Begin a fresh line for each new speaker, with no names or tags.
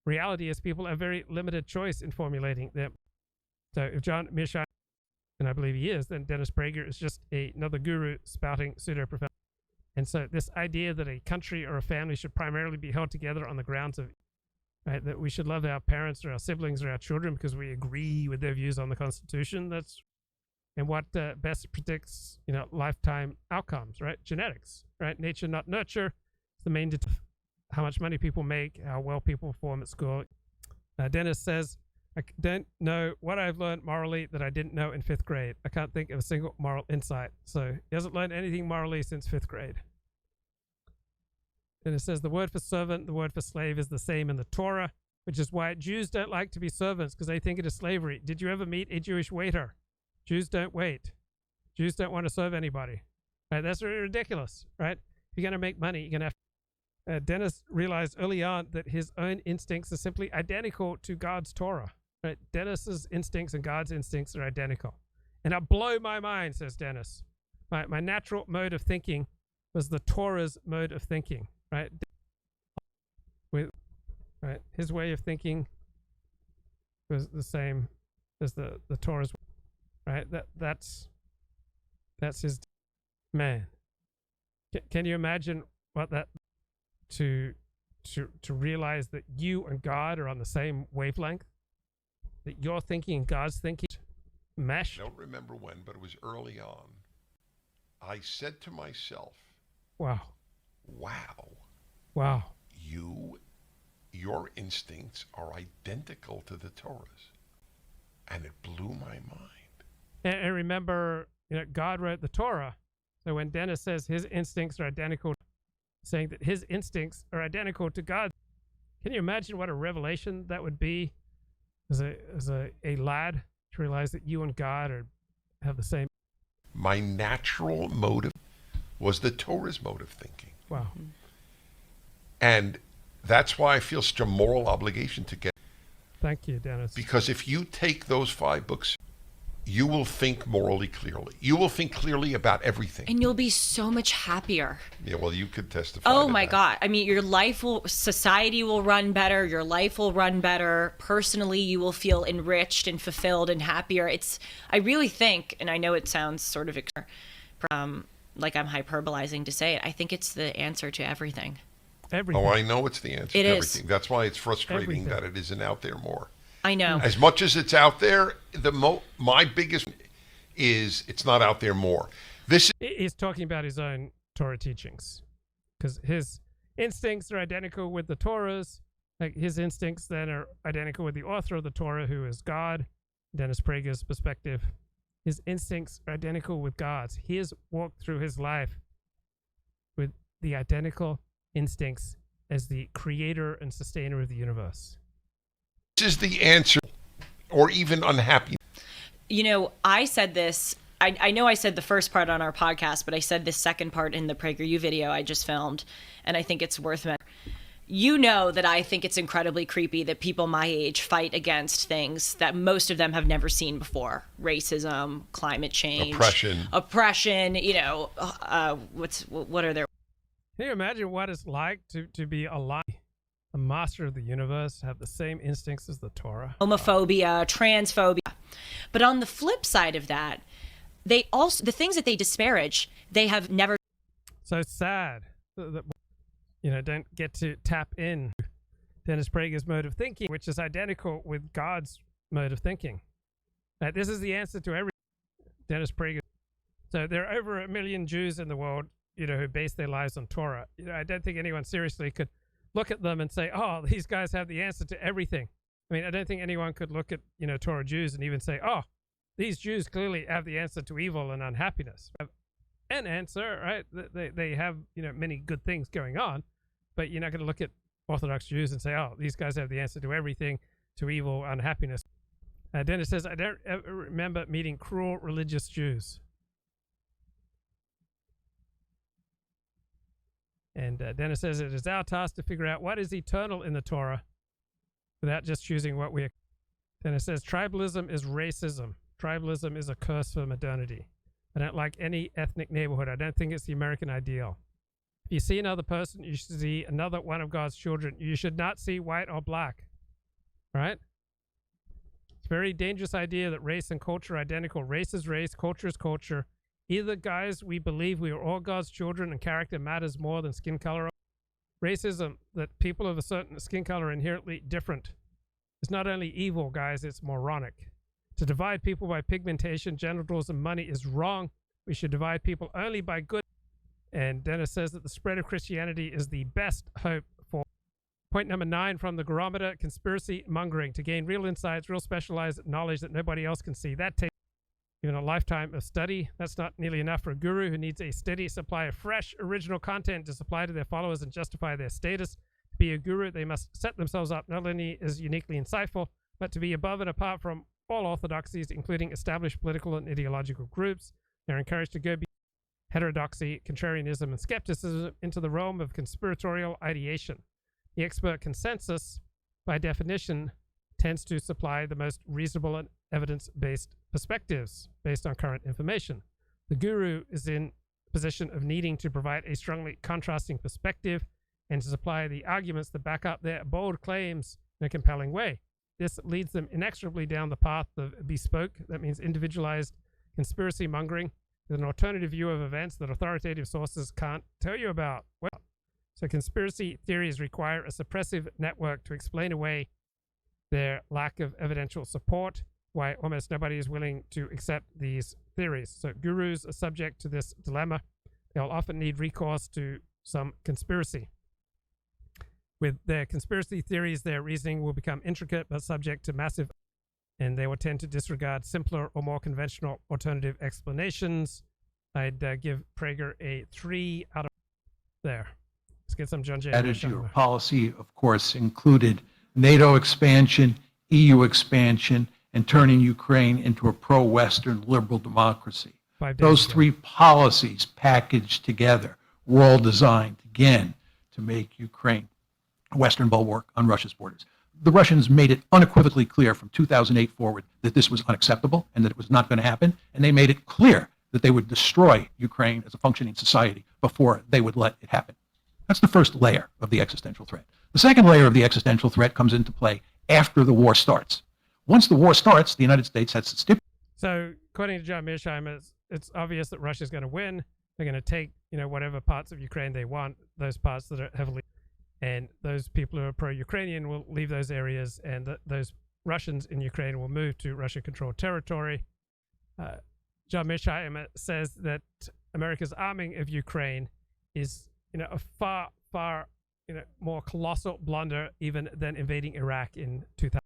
reality is people have very limited choice in formulating them. So if John Mishai, and I believe he is, then Dennis Prager is just another guru spouting pseudo-professional. And so this idea that a country or a family should primarily be held together on the grounds of, right, that we should love our parents or our siblings or our children because we agree with their views on the Constitution, and what best predicts, lifetime outcomes, right? Genetics, right? Nature, not nurture. It's the main how much money people make, how well people perform at school. Dennis says, I don't know what I've learned morally that I didn't know in 5th grade. I can't think of a single moral insight. So he hasn't learned anything morally since 5th grade. Then it says the word for servant, the word for slave is the same in the Torah, which is why Jews don't like to be servants because they think it is slavery. Did you ever meet a Jewish waiter? Jews don't wait. Jews don't want to serve anybody. Right? That's ridiculous, right? If you're going to make money, you're going to have Dennis realized early on that his own instincts are simply identical to God's Torah. Right? Dennis's instincts and God's instincts are identical. And it blew my mind, says Dennis. My natural mode of thinking was the Torah's mode of thinking. Right? His way of thinking was the same as the Torah's. Right? That's his man. Can you imagine what that to realize that you and God are on the same wavelength? That your thinking and God's thinking mesh?
I don't remember when, but it was early on. I said to myself,
Wow.
Your instincts are identical to the Torah's. And it blew my mind.
And remember, God wrote the Torah. So when Dennis says his instincts are identical, saying that his instincts are identical to God, can you imagine what a revelation that would be as a lad to realize that you and God have the same?
My natural motive was the Torah's mode of thinking.
Wow.
And that's why I feel such a moral obligation to get.
Thank you, Dennis.
Because if you take those 5 books, you will think morally clearly. You will think clearly about everything.
And you'll be so much happier.
Yeah, well, you could testify.
Oh
to
my
that.
God. I mean, society will run better. Your life will run better. Personally, you will feel enriched and fulfilled and happier. I really think, and I know it sounds sort of like I'm hyperbolizing to say it, I think it's the answer to everything.
Everything.
Oh, I know it's the answer
to
everything. That's why it's frustrating
Everything.
that it isn't out there more.
I know.
As much as it's out there, my biggest is it's not out there more.
He's talking about his own Torah teachings, because his instincts are identical with the Torah's. Like his instincts then are identical with the author of the Torah, who is God. Dennis Prager's perspective. His instincts are identical with God's. He has walked through his life with the identical instincts as the creator and sustainer of the universe.
This is the answer, or even unhappy.
I said this, I know I said the first part on our podcast, but I said this second part in the PragerU video I just filmed, and I think it's worth mentioning. You know that I think it's incredibly creepy that people my age fight against things that most of them have never seen before. Racism, climate change. Oppression, what are their...
Can you imagine what it's like to be alive? The master of the universe, have the same instincts as the Torah.
Homophobia, transphobia. But on the flip side of that, the things that they disparage, they have never.
So sad that don't get to tap in Dennis Prager's mode of thinking, which is identical with God's mode of thinking. This is the answer to every Dennis Prager. So there are over 1 million Jews in the world, who base their lives on Torah. I don't think anyone seriously could look at them and say, oh, these guys have the answer to everything. I mean, I don't think anyone could look at, Torah Jews and even say, oh, these Jews clearly have the answer to evil and unhappiness. An answer, right? They have, many good things going on, but you're not going to look at Orthodox Jews and say, oh, these guys have the answer to everything, to evil, unhappiness. Dennis says, I don't ever remember meeting cruel religious Jews. And Dennis says it is our task to figure out what is eternal in the Torah without just choosing what we are. Dennis says tribalism is racism. Tribalism is a curse for modernity. I don't like any ethnic neighborhood. I don't think it's the American ideal. If you see another person, you should see another one of God's children. You should not see white or black. All right? It's a very dangerous idea that race and culture are identical. Race is race, culture is culture. Either, guys, we believe we are all God's children and character matters more than skin color. Racism, that people of a certain skin color are inherently different, is not only evil, guys, it's moronic. To divide people by pigmentation, genitals, and money is wrong. We should divide people only by good. And Dennis says that the spread of Christianity is the best hope for. Point number 9 from the Barometer: conspiracy mongering. To gain real insights, real specialized knowledge that nobody else can see. That takes even a lifetime of study. That's not nearly enough for a guru who needs a steady supply of fresh, original content to supply to their followers and justify their status. To be a guru, they must set themselves up not only as uniquely insightful, but to be above and apart from all orthodoxies, including established political and ideological groups. They're encouraged to go beyond heterodoxy, contrarianism, and skepticism into the realm of conspiratorial ideation. The expert consensus, by definition, tends to supply the most reasonable and evidence-based perspectives based on current information. The guru is in a position of needing to provide a strongly contrasting perspective and to supply the arguments that back up their bold claims in a compelling way. This leads them inexorably down the path of bespoke, that means individualized, conspiracy mongering, with an alternative view of events that authoritative sources can't tell you about. Well, so conspiracy theories require a suppressive network to explain away their lack of evidential support, why almost nobody is willing to accept these theories. So gurus are subject to this dilemma. They'll often need recourse to some conspiracy. With their conspiracy theories, their reasoning will become intricate but subject to massive, and they will tend to disregard simpler or more conventional alternative explanations. I'd give Prager a 3 out of there. Let's get some John J.
Your policy, of course, included NATO expansion, EU expansion, and turning Ukraine into a pro-Western liberal democracy. Those 3 policies packaged together were all designed, again, to make Ukraine a Western bulwark on Russia's borders. The Russians made it unequivocally clear from 2008 forward that this was unacceptable and that it was not going to happen, and they made it clear that they would destroy Ukraine as a functioning society before they would let it happen. That's the first layer of the existential threat. The second layer of the existential threat comes into play after the war starts. Once the war starts, the United States has to stipulate.
So, according to John Mearsheimer, it's obvious that Russia's going to win. They're going to take, whatever parts of Ukraine they want, those parts that are heavily, and those people who are pro-Ukrainian will leave those areas, and those Russians in Ukraine will move to Russia-controlled territory. John Mearsheimer says that America's arming of Ukraine is, a far, far, more colossal blunder even than invading Iraq in 2000.